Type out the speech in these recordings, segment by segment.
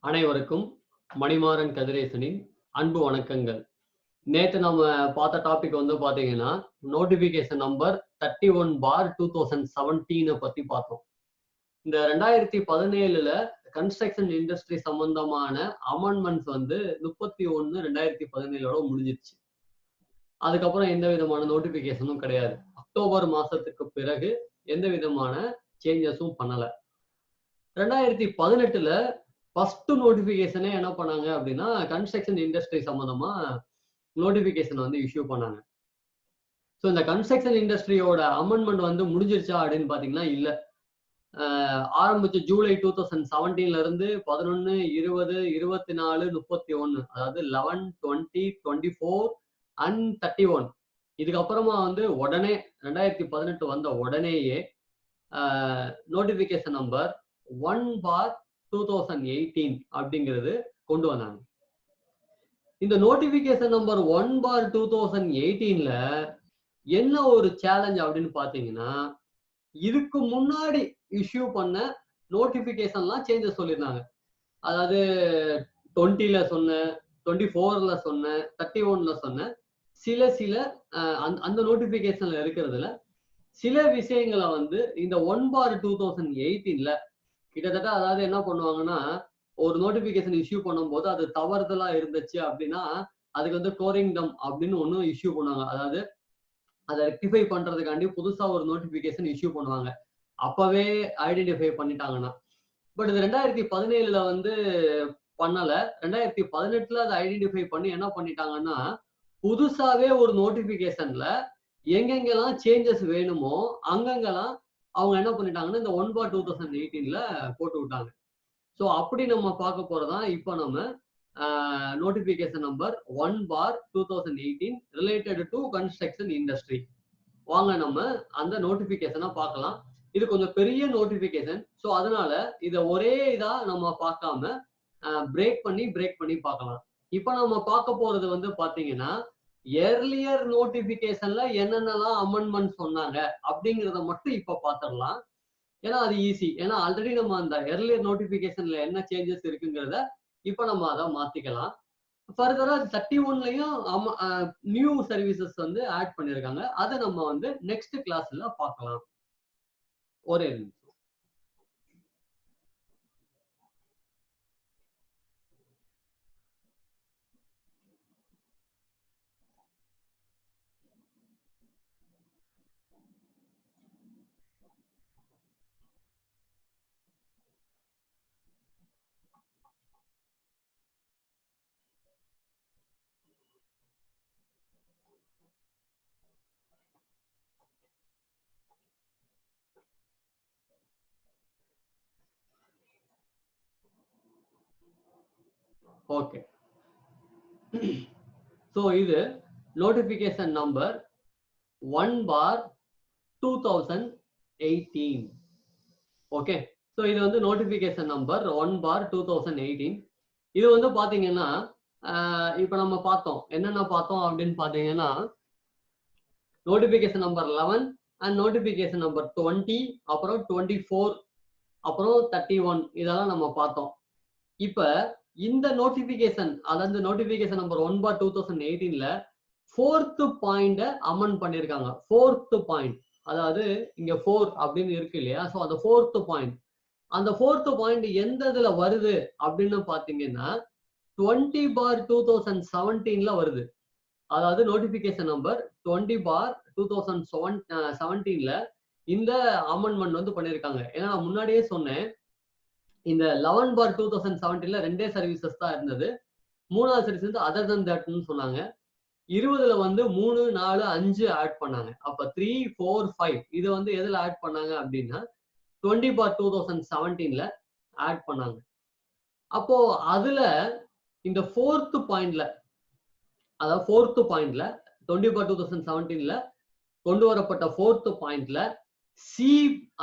அனைவருக்கும் மணிமாறன் கதிரேசனின் அன்பு வணக்கங்கள். நேத்து நம்ம பார்த்த டாபிக் வந்து பாத்தீங்கன்னா, நோட்டிபிகேஷன் நம்பர் 31/2017 பத்தி பார்த்தோம். இந்த 2017ல கன்ஸ்ட்ரக்ஷன் இண்டஸ்ட்ரி சம்பந்தமான அமெண்ட்மெண்ட்ஸ் வந்து 31/2017 முடிஞ்சிருச்சு. அதுக்கப்புறம் எந்த விதமான நோட்டிபிகேஷனும் கிடையாது. அக்டோபர் மாசத்துக்கு பிறகு எந்த விதமான சேஞ்சஸும் பண்ணல. 2018ல ஃபர்ஸ்ட் நோட்டிபிகேஷனே என்ன பண்ணாங்க அப்படின்னா, கன்ஸ்ட்ரக்ஷன் இண்டஸ்ட்ரி சம்பந்தமா நோட்டிபிகேஷன் வந்து இஷ்யூ பண்ணாங்க. ஸோ இந்த கன்ஸ்ட்ரக்ஷன் இண்டஸ்ட்ரியோட அமெண்ட்மெண்ட் வந்து முடிஞ்சிருச்சா அப்படின்னு பாத்தீங்கன்னா இல்ல. ஆரம்பிச்ச ஜூலை 2017ல இருந்து 11, 20, 24, 31 அதாவது 11, 20, 24 அண்ட் 31 இதுக்கப்புறமா வந்து உடனே 2018 வந்த உடனேயே நோட்டிபிகேஷன் நம்பர் 1/2018 அப்படிங்கிறது கொண்டு வந்தாங்க. இந்த நோட்டிபிகேஷன் நம்பர் 1/2018ல என்ன ஒரு சேலஞ்ச் அப்படின்னு பாத்தீங்கன்னா, இதுக்கு முன்னாடி இஷ்யூ பண்ண நோட்டிபிகேஷன்லாம் சேஞ்சஸ் சொல்லியிருந்தாங்க. அதாவது 20ல சொன்ன, 24ல சொன்ன, 31ல சொன்ன சில அந்த நோட்டிபிகேஷன்ல இருக்கிறதுல சில விஷயங்களை வந்து இந்த 1/2018ல கிட்டத்தட்ட அதாவது என்ன பண்ணுவாங்கன்னா, ஒரு நோட்டிபிகேஷன் இஷ்யூ பண்ணும்போது அது தவறுதலா இருந்துச்சு அப்படின்னா அதுக்கு வந்து கோரிங்டம் அப்படின்னு ஒண்ணு இஷ்யூ பண்ணுவாங்க. அதாவது அதை ரெக்டிஃபை பண்றதுக்காண்டி புதுசா ஒரு நோட்டிபிகேஷன் இஷ்யூ பண்ணுவாங்க. அப்பவே ஐடென்டிஃபை பண்ணிட்டாங்கன்னா. பட் இது 2017ல வந்து பண்ணல. 2018ல அதை ஐடென்டிஃபை பண்ணி என்ன பண்ணிட்டாங்கன்னா, புதுசாவே ஒரு நோட்டிபிகேஷன்ல எங்கெங்கெல்லாம் சேஞ்சஸ் வேணுமோ அங்கங்கெல்லாம் அவங்க என்ன பண்ணிட்டாங்கன்னா, இந்த 1/2018ல போட்டு விட்டாங்க. ஸோ அப்படி நம்ம பார்க்க போறதான் இப்ப நம்ம notification number 1/2018 related to construction industry. வாங்க நம்ம அந்த நோட்டிபிகேஷனை பார்க்கலாம். இது கொஞ்சம் பெரிய நோட்டிபிகேஷன். ஸோ அதனால இதை ஒரே இதா நம்ம பார்க்காம பிரேக் பண்ணி பார்க்கலாம். இப்ப நம்ம பார்க்க போறது வந்து பாத்தீங்கன்னா, எர்லியர் நோட்டிபிகேஷன்ல என்னென்னலாம் அமெண்ட்மெண்ட் சொன்னாங்க அப்படிங்கிறத மட்டும் இப்ப பார்த்துடலாம். ஏன்னா அது ஈஸி. ஏன்னா ஆல்ரெடி நம்ம அந்த எர்லியர் நோட்டிபிகேஷன்ல என்ன சேஞ்சஸ் இருக்குங்கிறத இப்ப நம்ம அதை மாத்திக்கலாம். ஃபர்தரா 31லயும் நியூ சர்வீசஸ் வந்து ஆட் பண்ணிருக்காங்க. அதை நம்ம வந்து நெக்ஸ்ட் கிளாஸ்ல பார்க்கலாம். ஒரே நிமிஷம். ஓகே. ஸோ இது நோட்டிபிகேஷன் நம்பர் 1/2018. ஓகே. ஸோ இது வந்து நோட்டிபிகேஷன் நம்பர் 1/2018. இது வந்து பாத்தீங்கன்னா இப்ப நம்ம பார்த்தோம் என்னென்ன பார்த்தோம் அப்படின்னு பாத்தீங்கன்னா, notification number 11 and notification number 20 அப்புறம் 24 அப்புறம் 31 இதெல்லாம் நம்ம பார்த்தோம். இப்ப இந்த நோட்டிபிகேஷன் அதாவது நோட்டிபிகேஷன் நம்பர் 1/2018ல 4th பாயிண்ட அமெண்ட் பண்ணிருக்காங்க. 4th பாயிண்ட் அதாவது இங்க 4 அப்படின்னு இருக்கு இல்லையா? சோ அந்த 4th பாயிண்ட் அந்த 4th பாயிண்ட் எந்த இதுல வருது அப்படின்னு பாத்தீங்கன்னா 20/2017ல வருது. அதாவது நோட்டிபிகேஷன் நம்பர் 20/2017ல இந்த அமெண்ட்மெண்ட் வந்து பண்ணிருக்காங்க. ஏன்னா நான் முன்னாடியே சொன்னேன், இந்த 11/2017ல 2 சர்வீசஸ் தான் இருந்தது. 3வது சர்வீஸ் வந்து அதர் தன் தட்னு சொன்னாங்க. 20ல வந்து 3, 4, 5 ஆட் பண்ணாங்க. அப்ப 3, 4, 5 இது வந்து எதுல ஆட் பண்ணாங்க அப்படின்னா 20/2017ல ஆட் பண்ணாங்க. அப்போ அதுல இந்த 4th பாயிண்ட்ல அதாவது 4th பாயிண்ட்ல 20/2017ல கொண்டு வரப்பட்ட 4th பாயிண்ட்ல சி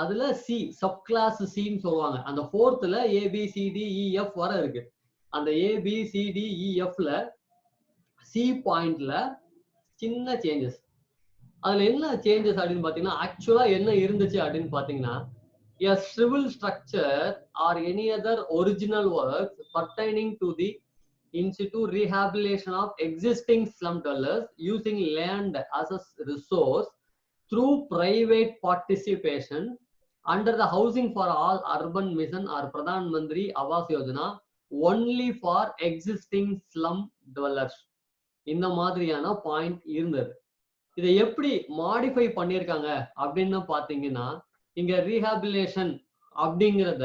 அதுல சி சப் கிளாஸ் சின்னு சொல்லுவாங்க. அந்த 4thல ABCDEF வர இருக்கு. அந்த ABCDEFல சி பாயிண்ட்ல சின்ன சேஞ்சஸ். அதுல என்ன சேஞ்சஸ் அப்படின்னு பாத்தீங்கன்னா, ஆக்சுவலா என்ன இருந்துச்சு அப்படின்னு பாத்தீங்கன்னா, a civil structure or any other original works pertaining to the in situ rehabilitation of existing slum dwellers using land as a resource through private participation under the Housing for All Urban Mission or Pradhan Mantri Awas Yojana only for existing slum dwellers. இந்த மாதிரியான point இருந்தது. இதை எப்படி modify பண்ணியிருக்காங்க அப்படின்னு பாத்தீங்கன்னா, இங்க rehabilitation அப்படிங்கிறத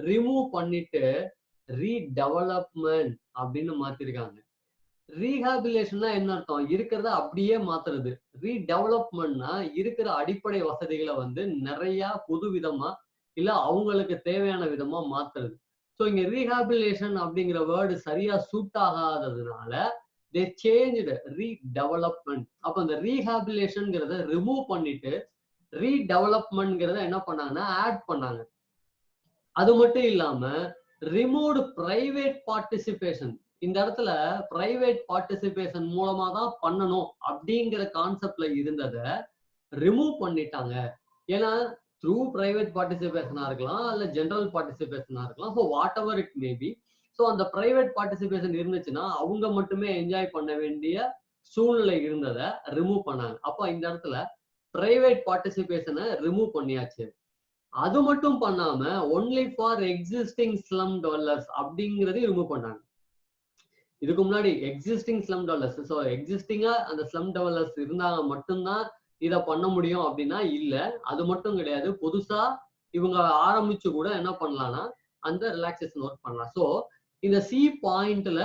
ரிமூவ் பண்ணிட்டு ரீடெவலப்மெண்ட் அப்படின்னு மாத்திருக்காங்க. ரீஹாபிலேஷன்னா என்ன அர்த்தம்? இருக்கிறத அப்படியே மாத்துறது. ரீடெவலப்மெண்ட்னா இருக்கிற அடிப்படை வசதிகளை வந்து நிறைய புது விதமா இல்ல அவங்களுக்கு தேவையான விதமா மாத்துறது. ஸோ இங்க ரீஹாபிலேஷன் அப்படிங்கிற வேர்டு சரியா சூட் ஆகாததுனால they changed redevelopment. அப்ப இந்த ரீஹாபிலேஷன்ங்கிறத ரிமூவ் பண்ணிட்டு ரீடெவலப்மெண்ட்ங்கிறத என்ன பண்ணாங்கன்னா ஆட் பண்ணாங்க. அது மட்டும் இல்லாம ரிமூவ்டு பிரைவேட் பார்ட்டிசிபேஷன். இந்த இடத்துல பிரைவேட் பார்ட்டிசிபேஷன் மூலமா தான் பண்ணணும் அப்படிங்கிற கான்செப்ட்ல இருந்ததை ரிமூவ் பண்ணிட்டாங்க. ஏன்னா த்ரூ பிரைவேட் பார்ட்டிசிபேஷனா இருக்கலாம் இல்ல ஜெனரல் பார்ட்டிசிபேஷனா இருக்கலாம். So what ever it maybe. So அந்த பிரைவேட் பார்ட்டிசிபேஷன் இருந்துச்சுன்னா அவங்க மட்டுமே என்ஜாய் பண்ண வேண்டிய சூழ்நிலை இருந்ததை ரிமூவ் பண்ணாங்க. அப்ப இந்த இடத்துல பிரைவேட் பார்ட்டிசிபேஷனை ரிமூவ் பண்ணியாச்சு. அது மட்டும் பண்ணாம only for existing slum developers அப்படிங்கறதையும் ரிமூவ் பண்ணாங்க. இதுக்கு முன்னாடி எக்ஸிஸ்டிங் ஸ்லம் டெவலர்ஸ், ஸோ எக்ஸிஸ்டிங்கா அந்த ஸ்லம் டெவலர்ஸ் இருந்தாங்க மட்டும்தான் இதை பண்ண முடியும் அப்படின்னா இல்ல, அது மட்டும் கிடையாது. புதுசா இவங்க ஆரம்பிச்சு கூட என்ன பண்ணலாம்னா அந்த ரிலாக்ஸேஷன் ஒர்க் பண்ணலாம். ஸோ இந்த சி பாயிண்ட்ல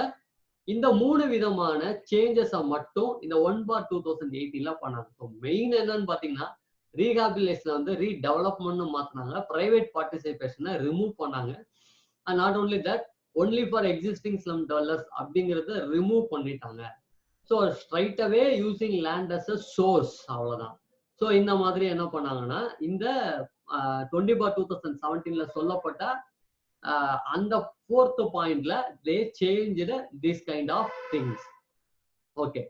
இந்த 3 விதமான சேஞ்சஸை மட்டும் இந்த 1/2018 பண்ணாங்க. ஸோ மெயின் என்னன்னு பாத்தீங்கன்னா ரீஹாபிலேஷன் வந்து ரீடெவலப்மெண்ட் மாத்தினாங்க, பிரைவேட் பார்ட்டிசிபேஷனை ரிமூவ் பண்ணாங்க. And not only that only for existing slum developers அப்படிங்கறத ரிமூவ் பண்ணிட்டாங்க. So straight away using land as a source, அவ்வளவுதான். ஸோ இந்த மாதிரி என்ன பண்ணாங்கன்னா இந்த 20/2017 சொல்லப்பட்ட அந்த 4th பாயிண்ட்ல they changed this kind of things. Okay,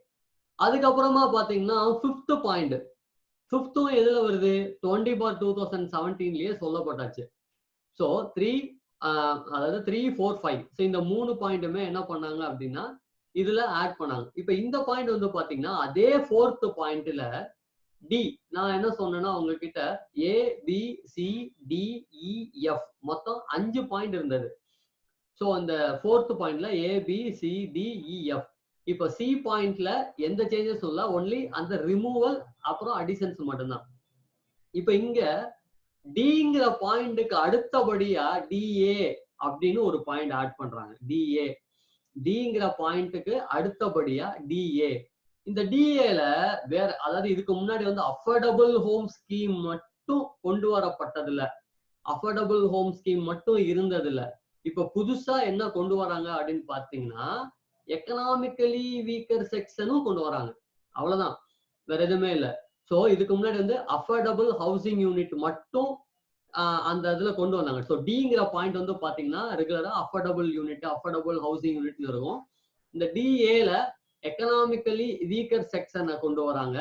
அதுக்கப்புறமா பாத்தீங்கன்னா 5th பாயிண்ட். 5th எதுல வருது? 20/2017 சொல்லப்பட்டாச்சு. ஸோ 3 அதாவது 3, 4, 5 ஸோ இந்த 3 பாயிண்ட்டுமே என்ன பண்ணாங்க அப்படின்னா இதுல ஆட் பண்ணாங்க. இப்ப இந்த பாயிண்ட் வந்து பாத்தீங்கன்னா அதே 4th பாயிண்ட்ல டி, நான் என்ன சொன்னேன்னா உங்ககிட்ட A B C D E F மொத்தம் 5 பாயிண்ட் இருந்தது. ஸோ அந்த 4th பாயிண்ட்ல A B C D E F. இப்ப சி பாயிண்ட்ல எந்த சேஞ்சஸ் இல்ல, ஒன்லி அந்த ரிமூவல் அப்புறம் அடிஷன்ஸ் மட்டும்தான். இப்ப இங்க டிங்கிற பாயிண்ட்டுக்கு அடுத்தபடியா டிஏ அப்படின்னு ஒரு பாயிண்ட் ஆட் பண்றாங்க. டிஏ, டிங்கிற பாயிண்ட்டுக்கு அடுத்தபடியா டிஏ. இந்த டிஏல வேற, அதாவது இதுக்கு முன்னாடி வந்து அஃபோர்டபுள் ஹோம் ஸ்கீம் மட்டும் கொண்டு வரப்பட்டதுல, அஃபோர்டபுள் ஹோம் ஸ்கீம் மட்டும் இருந்ததுல இப்ப புதுசா என்ன கொண்டு வராங்க அப்படின்னு பாத்தீங்கன்னா எக்கனாமிக்கலி வீக்கர் செக்ஷனும் கொண்டு வராங்க. அவ்வளவுதான், வேற எதுவுமே இல்லை. ஸோ இதுக்கு முன்னாடி வந்து அஃபோர்டபுள் ஹவுசிங் யூனிட் மட்டும் அந்த இதுல கொண்டு வந்தாங்க. ஸோ டிங்கிற பாயிண்ட் வந்து பாத்தீங்கன்னா ரெகுலரா அஃபோர்டபுள் யூனிட், அஃபோர்டபுள் ஹவுசிங் யூனிட்னு இருக்கும். இந்த டிஏல எக்கனாமிக்கலி வீக்கர் செக்ஷனை கொண்டு வராங்க.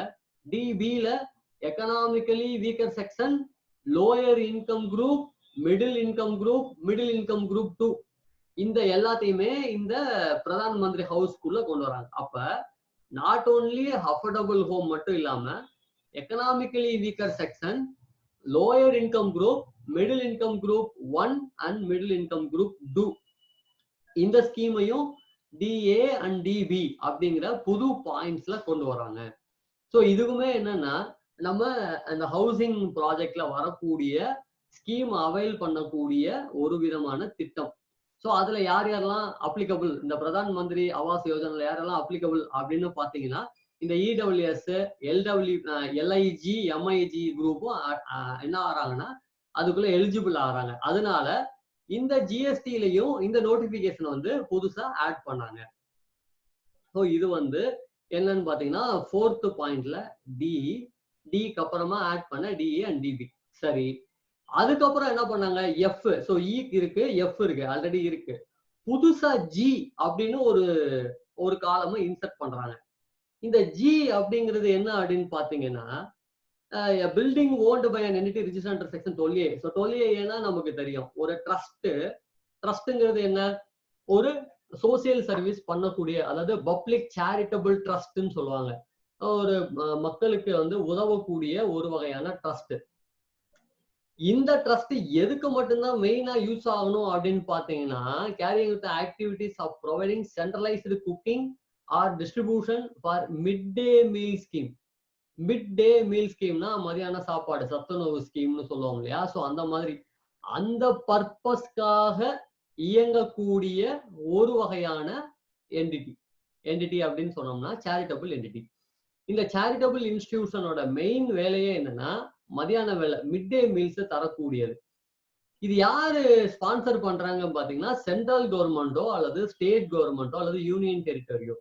டிபில economically weaker section, lower income group, middle income group, middle income group 2 இந்த எல்லாத்தையுமே இந்த பிரதான் மந்திரி ஹவுஸ்குள்ள கொண்டு வராங்க. அப்ப நாட் ஓன்லி அஃபோர்டபுள் ஹோம் மட்டும் இல்லாம economically weaker section, lower income group, middle income group 1 and middle income group 2 இந்த ஸ்கீமையும் டிஏ அண்ட் டிபி அப்படிங்கிற புது பாயிண்ட்ஸ்ல கொண்டு வராங்க. ஸோ இதுக்குமே என்னன்னா நம்ம அந்த ஹவுசிங் ப்ராஜெக்ட்ல வரக்கூடிய ஸ்கீம் அவைல் பண்ணக்கூடிய ஒரு விதமான திட்டம். ஸோ அதுல யார் யாரெல்லாம் அப்ளிகபிள், இந்த பிரதான் மந்திரி ஆவாஸ் யோஜனால யாரெல்லாம் அப்ளிகபிள் அப்படின்னு பாத்தீங்கன்னா இந்த இடபிள்யூஎஸ், எல்ஐஜி, எம்ஐஜி குரூப்பும் என்ன ஆறாங்கன்னா அதுக்குள்ள எலிஜிபிள் ஆகிறாங்க. அதனால இந்த ஜிஎஸ்டிலையும் இந்த நோட்டிபிகேஷன் வந்து புதுசா ஆட் பண்ணாங்க. ஸோ இது வந்து என்னன்னு பாத்தீங்கன்னா 4th பாயிண்ட்ல டிக்கு அப்புறமா ஆட் பண்ண டிஏ அண்ட் டிபி. சரி, அதுக்கப்புறம் என்ன பண்ணாங்க எஃப். ஸோ இ இருக்கு, எஃப் இருக்கு, ஆல்ரெடி இருக்கு. புதுசா ஜி அப்படின்னு ஒரு காலமும் இன்சர்ட் பண்றாங்க. இந்த ஜி அப்படிங்கிறது என்ன அப்படின்னு பாத்தீங்கன்னா building owned by an entity registered under section 12A. So 12A நமக்கு தெரியும், ஒரு ட்ரஸ்ட்ங்கிறது என்ன, ஒரு சோசியல் சர்வீஸ் பண்ணக்கூடிய, அதாவது பப்ளிக் சேரிட்டபிள் ட்ரஸ்ட்னு சொல்லுவாங்க. ஒரு மக்களுக்கு வந்து உதவக்கூடிய ஒரு வகையான ட்ரஸ்ட். இந்த ட்ரஸ்ட் எதுக்கு மட்டும்தான் மெயினா யூஸ் ஆகணும் அப்படின்னு பாத்தீங்கன்னா, carrying with activities of providing centralised cooking or distribution for mid day meal scheme. Mid day meal ஸ்கீம்னா மதியான சாப்பாடு சத்துணவு ஸ்கீம்னு சொல்லுவாங்க இல்லையா. ஸோ அந்த மாதிரி அந்த பர்பஸ்க்காக இயங்கக்கூடிய ஒரு வகையான என்டிட்டி அப்படின்னு சொன்னோம்னா சேரிட்டபிள் என்டிட்டி. இந்த சேரிட்டபிள் இன்ஸ்டிடியூஷனோட மெயின் வேலையே என்னன்னா, மதியான வேலை மிட் டே மீல்ஸ் தரக்கூடியது. இது யாரு ஸ்பான்சர் பண்றாங்கன்னு பாத்தீங்கன்னா, சென்ட்ரல் கவர்மெண்டோ அல்லது ஸ்டேட் கவர்மெண்டோ அல்லது யூனியன் டெரிட்டரியோ,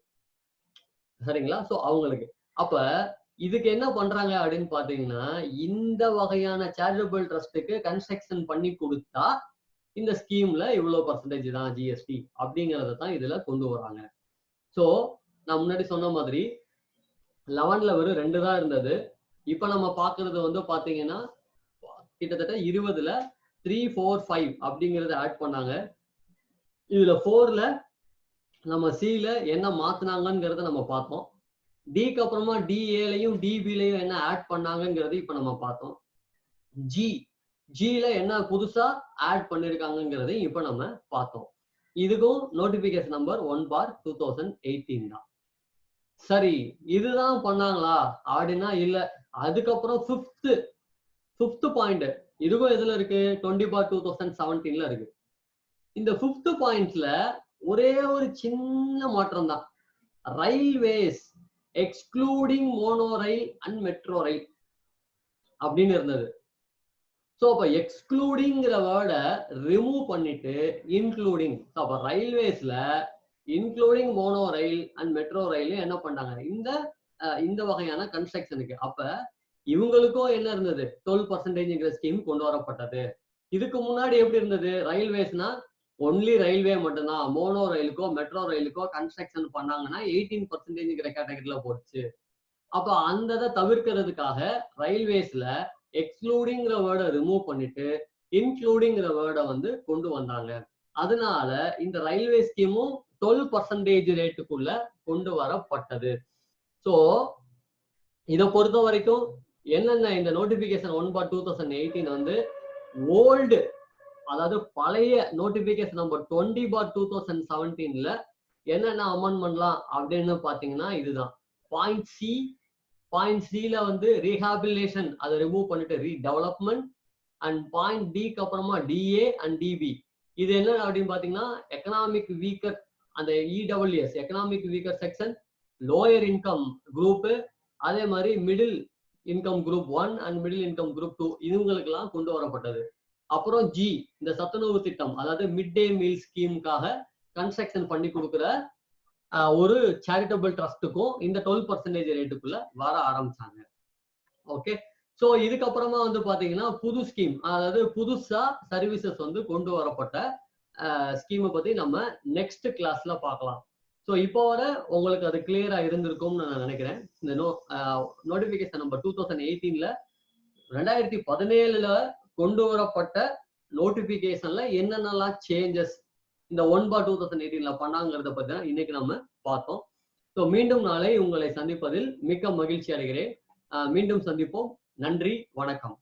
சரிங்களா. ஸோ அவங்களுக்கு அப்ப இதுக்கு என்ன பண்றாங்க அப்படின்னு பாத்தீங்கன்னா, இந்த வகையான சேரிட்டபிள் ட்ரஸ்ட்டுக்கு கன்ஸ்ட்ரக்ஷன் பண்ணி கொடுத்தா இந்த ஸ்கீம்ல இவ்வளவு பர்சன்டேஜ் தான் ஜிஎஸ்டி அப்படிங்கறத தான் இதுல கொண்டு வராங்க. ஸோ நான் முன்னாடி சொன்ன மாதிரி 11ல வெறும் 2 தான் இருந்தது. இப்ப நம்ம பாக்குறது வந்து பாத்தீங்கன்னா கிட்டத்தட்ட 20ல 3, 4, 5 அப்படிங்கறத ஆட் பண்ணாங்க. இதுல 4ல நம்ம சில என்ன மாத்துனாங்கிறத நம்ம பார்த்தோம். டிக்கு அப்புறமா டிஏலையும் டிபிலையும் என்ன ஆட் பண்ணாங்கிறது இப்ப நம்ம பார்த்தோம். ஜில என்ன புதுசா ஆட் பண்ணிருக்காங்கிறதையும் இப்ப நம்ம பார்த்தோம். இதுக்கும் நோட்டிபிகேஷன் நம்பர் 1/2018 தான். சரி, இதுதான் பண்ணாங்களா அப்படின்னா இல்ல. அதுக்கப்புறம் ஃபிஃப்த் பாயிண்ட் இதுவும் எதுல இருக்கு, 20/2017ல இருக்கு. இந்த ஃபிஃப்த் பாயிண்ட்ல ஒரே ஒரு சின்ன மாற்றம் தான். Railways excluding mono rail and metro ரயில் அப்படின்னு இருந்தது. ஸோ அப்ப எக்ஸ்க்ளூடிங்கிற வேர்டை ரிமூவ் பண்ணிட்டு இன்க்ளூடிங். அப்ப ரயில்வேஸ்ல including mono rail and metro rail என்ன பண்ணாங்க, இந்த வகையான கன்ஸ்ட்ரக்ஷனுக்கு. அப்ப இவங்களுக்கும் என்ன இருந்தது, 12% ஸ்கீம் கொண்டு வரப்பட்டது. இதுக்கு முன்னாடி எப்படி இருந்தது, ரயில்வேஸ்னா ஒன்லி ரயில்வே மட்டும்தான், மோனோ ரயிலுக்கோ மெட்ரோ ரயிலுக்கோ கன்ஸ்ட்ரக்ஷன் பண்ணாங்கன்னா 18% கேட்டகரியில போச்சு. அப்ப அந்த தவிர்க்கிறதுக்காக ரயில்வேஸ்ல எக்ஸ்க்ளூடிங்கிற வேர்டை ரிமூவ் பண்ணிட்டு இன்க்ளூடிங்கிற வேர்டை வந்து கொண்டு வந்தாங்க. அதனால இந்த ரயில்வே ஸ்கீமும் 12% ரேட்டுக்குள்ள கொண்டு வரப்பட்டது. ஸோ இதை பொறுத்த வரைக்கும் என்னென்ன இந்த நோட்டிபிகேஷன் 1/2018 வந்து ஓல்டு, அதாவது பழைய நோட்டிபிகேஷன் நம்பர் 20/2017ல என்னென்ன அமெண்ட்மெண்ட்லாம் அப்படின்னு பாத்தீங்கன்னா இதுதான். பாயிண்ட் சில வந்து ரீஹாபிலேஷன் அதை ரிமூவ் பண்ணிட்டு ரீடெவலப்மெண்ட். அண்ட் பாயிண்ட் டிக்கு அப்புறமா டிஏ அண்ட் டிபி. இது என்ன அப்படின்னு பாத்தீங்கன்னா, எக்கனாமிக் வீக்கர், அந்த EWS economic weaker section, lower income group, அதே மாதிரி middle income group 1 and middle income group 2 இவங்களுக்கு எல்லாம் கொண்டு வரப்பட்டது. அப்புறம் இந்த சத்துணவு திட்டம், அதாவது மிட் டே மீல் ஸ்கீமுக்காக கன்ஸ்ட்ரக்ஷன் பண்ணி கொடுக்குற ஒரு சேரிட்டபிள் ட்ரஸ்ட்டுக்கும் இந்த 12% ரேட்டுக்குள்ள வர ஆரம்பிச்சாங்க. ஓகே. ஸோ இதுக்கப்புறமா வந்து பாத்தீங்கன்னா புது ஸ்கீம், அதாவது புதுசா சர்வீசஸ் வந்து கொண்டு வரப்பட்ட ஸ்கீமை பத்தி நம்ம நெக்ஸ்ட் கிளாஸ்ல பார்க்கலாம். ஸோ இப்போ வர உங்களுக்கு அது கிளியரா இருந்திருக்கும்னு நான் நினைக்கிறேன். இந்த நோட்டிபிகேஷன் நம்பர் 2018ல 2017ல கொண்டு வரப்பட்ட நோட்டிபிகேஷன்ல என்னென்னலாம் சேஞ்சஸ் இந்த 1/2018ல பண்ணாங்கிறத பத்தி தான் இன்னைக்கு நம்ம பார்த்தோம். ஸோ மீண்டும் நாளை உங்களை சந்திப்பதில் மிக்க மகிழ்ச்சி அடைகிறேன். மீண்டும் சந்திப்போம். நன்றி, வணக்கம்.